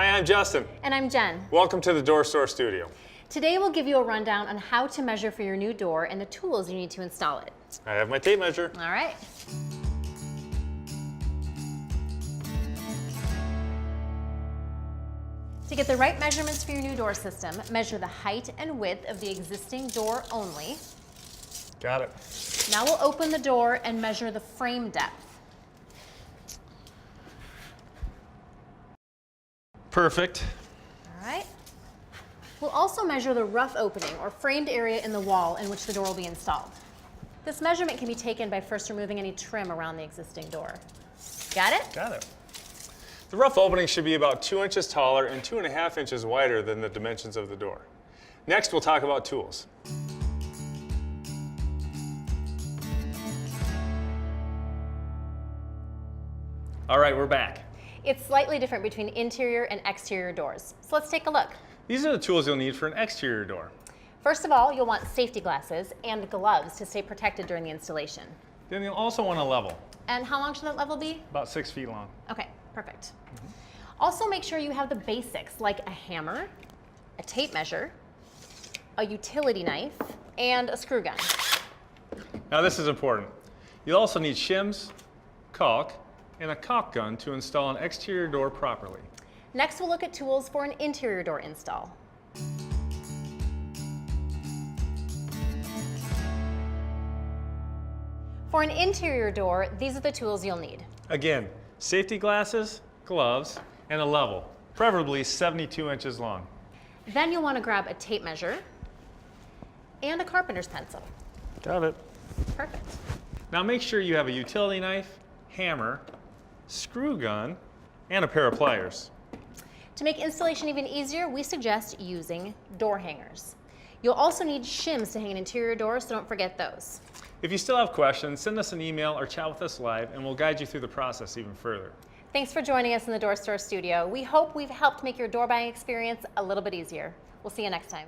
Hi, I'm Justin. And I'm Jen. Welcome to the Door Store Studio. Today we'll give you a rundown on how to measure for your new door and the tools you need to install it. I have my tape measure. All right. To get the right measurements for your new door system, measure the height and width of the existing door only. Got it. Now we'll open the door and measure the frame depth. Perfect. All right. We'll also measure the rough opening or framed area in the wall in which the door will be installed. This measurement can be taken by first removing any trim around the existing door. Got it? Got it. The rough opening should be about 2 inches taller and 2.5 inches wider than the dimensions of the door. Next, we'll talk about tools. All right, we're back. It's slightly different between interior and exterior doors. So let's take a look. These are the tools you'll need for an exterior door. First of all, you'll want safety glasses and gloves to stay protected during the installation. Then you'll also want a level. And how long should that level be? About 6 feet long. Okay, perfect. Also make sure you have the basics like a hammer, a tape measure, a utility knife, and a screw gun. Now this is important. You'll also need shims, caulk, and a caulk gun to install an exterior door properly. Next, we'll look at tools for an interior door install. For an interior door, these are the tools you'll need. Again, safety glasses, gloves, and a level, preferably 72 inches long. Then you'll want to grab a tape measure and a carpenter's pencil. Got it. Perfect. Now make sure you have a utility knife, hammer, screw gun, and a pair of pliers. To make installation even easier, we suggest using door hangers. You'll also need shims to hang an interior door, so don't forget those. If you still have questions, send us an email or chat with us live, and we'll guide you through the process even further. Thanks for joining us in the Door Store Studio. We hope we've helped make your door buying experience a little bit easier. We'll see you next time.